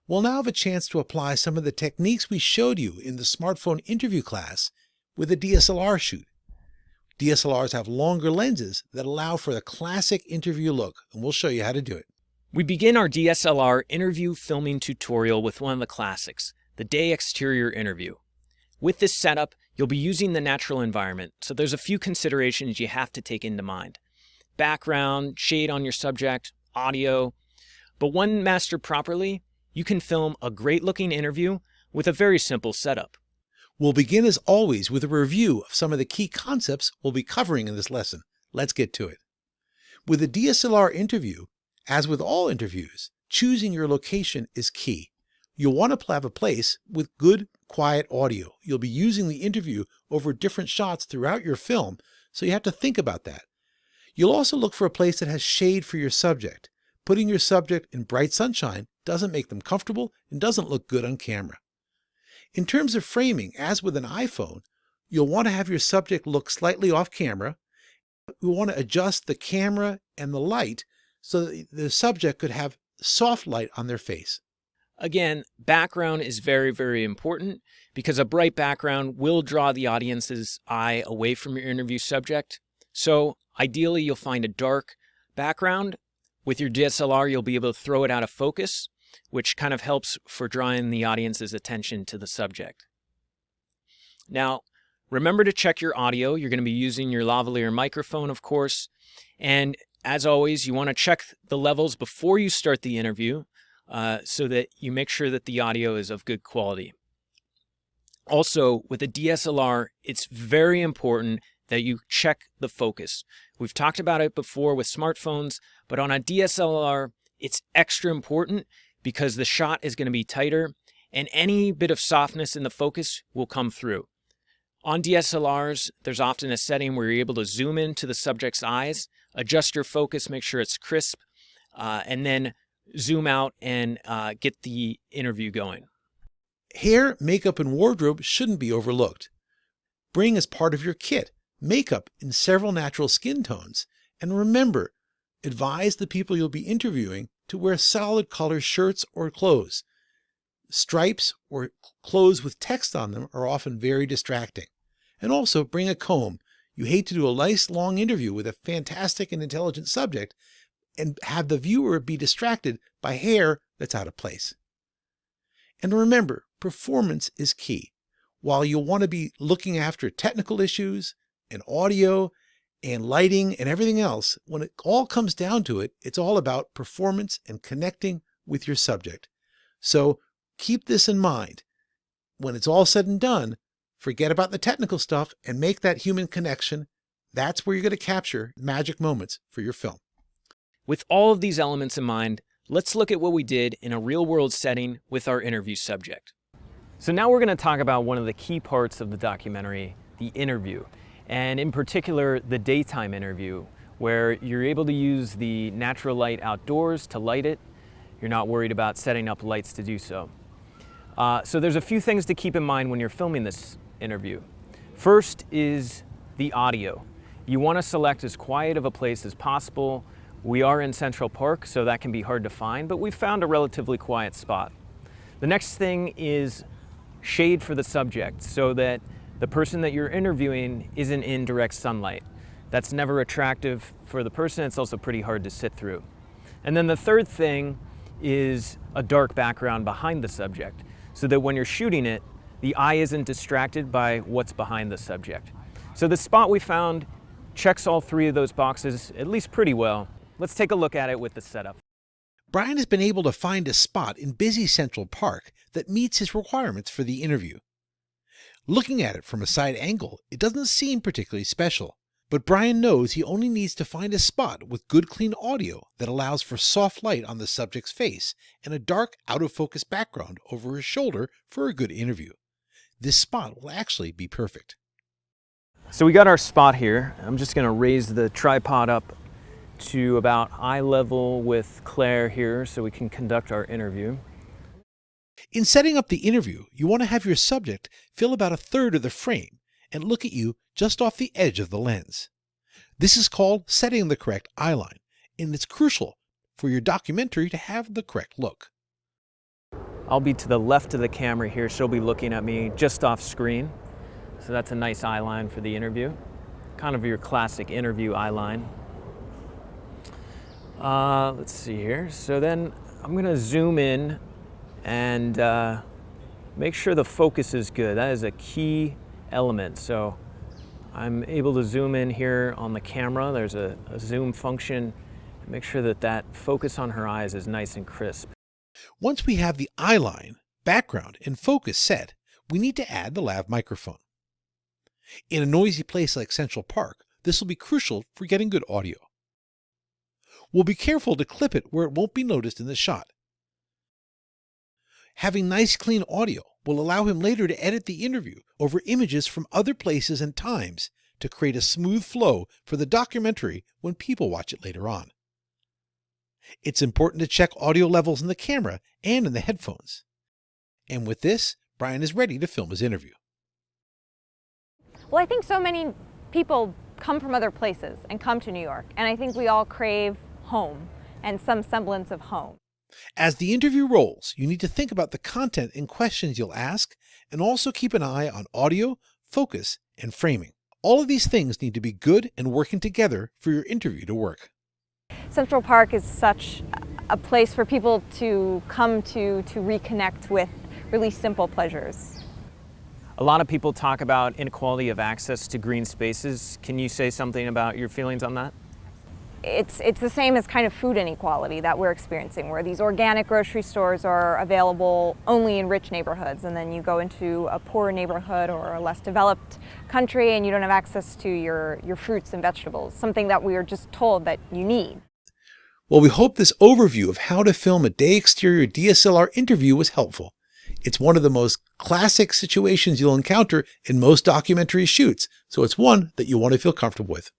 We'll now have a chance to apply some of the techniques we showed you in the smartphone interview class with a DSLR shoot. DSLRs have longer lenses that allow for the classic interview look, and we'll show you how to do it. We begin our DSLR interview filming tutorial with one of the classics, the day exterior interview. With this setup, you'll be using the natural environment, so there's a few considerations you have to take into mind. Background, shade on your subject, audio. But when mastered properly, you can film a great-looking interview with a very simple setup. We'll begin as always with a review of some of the key concepts we'll be covering in this lesson. Let's get to it. With a DSLR interview, as with all interviews, choosing your location is key. You'll want to have a place with good, quiet audio. You'll be using the interview over different shots throughout your film, so you have to think about that. You'll also look for a place that has shade for your subject. Putting your subject in bright sunshine doesn't make them comfortable and doesn't look good on camera. In terms of framing, as with an iPhone, you'll want to have your subject look slightly off camera. We want to adjust the camera and the light so that the subject could have soft light on their face. Again, background is very, very important because a bright background will draw the audience's eye away from your interview subject. So ideally, you'll find a dark background. With your DSLR, you'll be able to throw it out of focus, which kind of helps for drawing the audience's attention to the subject. Now, remember to check your audio. You're going to be using your lavalier microphone, of course. And as always, you want to check the levels before you start the interview so that you make sure that the audio is of good quality. Also, with a DSLR, it's very important that you check the focus. We've talked about it before with smartphones, but on a DSLR, it's extra important because the shot is going to be tighter and any bit of softness in the focus will come through. On DSLRs, there's often a setting where you're able to zoom into the subject's eyes, adjust your focus, make sure it's crisp, and then zoom out and get the interview going. Hair, makeup, and wardrobe shouldn't be overlooked. Bring as part of your kit makeup in several natural skin tones, and remember, advise the people you'll be interviewing to wear solid color shirts or clothes. Stripes or clothes with text on them are often very distracting. And also bring a comb. You hate to do a nice long interview with a fantastic and intelligent subject and have the viewer be distracted by hair that's out of place. And remember, performance is key. While you'll want to be looking after technical issues and audio and lighting and everything else, when it all comes down to it, it's all about performance and connecting with your subject. So keep this in mind. When it's all said and done, forget about the technical stuff and make that human connection. That's where you're going to capture magic moments for your film. With all of these elements in mind, let's look at what we did in a real-world setting with our interview subject. So now we're going to talk about one of the key parts of the documentary, the interview, and in particular, the daytime interview, where you're able to use the natural light outdoors to light it. You're not worried about setting up lights to do so. So there's a few things to keep in mind when you're filming this interview. First is the audio. You want to select as quiet of a place as possible. We are in Central Park, so that can be hard to find, but we've found a relatively quiet spot. The next thing is shade for the subject so that the person that you're interviewing isn't in direct sunlight. That's never attractive for the person. It's also pretty hard to sit through. And then the third thing is a dark background behind the subject so that when you're shooting it, the eye isn't distracted by what's behind the subject. So the spot we found checks all three of those boxes at least pretty well. Let's take a look at it with the setup. Brian has been able to find a spot in busy Central Park that meets his requirements for the interview. Looking at it from a side angle, it doesn't seem particularly special, but Brian knows he only needs to find a spot with good clean audio that allows for soft light on the subject's face and a dark out-of-focus background over his shoulder for a good interview. This spot will actually be perfect. So we got our spot here. I'm just going to raise the tripod up to about eye level with Claire here so we can conduct our interview. In setting up the interview, you want to have your subject fill about a third of the frame and look at you just off the edge of the lens. This is called setting the correct eye line, and it's crucial for your documentary to have the correct look. I'll be to the left of the camera here. She'll be looking at me just off screen. So that's a nice eye line for the interview. Kind of your classic interview eye line. Let's see here. So then I'm going to zoom in and make sure the focus is good. That is a key element. So I'm able to zoom in here on the camera. There's a zoom function. Make sure that that focus on her eyes is nice and crisp. Once we have the eye line, background, and focus set, we need to add the lav microphone. In a noisy place like Central Park, this will be crucial for getting good audio. We'll be careful to clip it where it won't be noticed in the shot. Having nice clean audio will allow him later to edit the interview over images from other places and times to create a smooth flow for the documentary when people watch it later on. It's important to check audio levels in the camera and in the headphones. And with this, Brian is ready to film his interview. Well, I think so many people come from other places and come to New York, and I think we all crave home and some semblance of home. As the interview rolls, you need to think about the content and questions you'll ask, and also keep an eye on audio, focus, and framing. All of these things need to be good and working together for your interview to work. Central Park is such a place for people to come to reconnect with really simple pleasures. A lot of people talk about inequality of access to green spaces. Can you say something about your feelings on that? It's the same as kind of food inequality that we're experiencing, where these organic grocery stores are available only in rich neighborhoods, and then you go into a poorer neighborhood or a less developed country and you don't have access to your fruits and vegetables, something that we are just told that you need. Well, we hope this overview of how to film a day exterior DSLR interview was helpful. It's one of the most classic situations you'll encounter in most documentary shoots, so it's one that you want to feel comfortable with.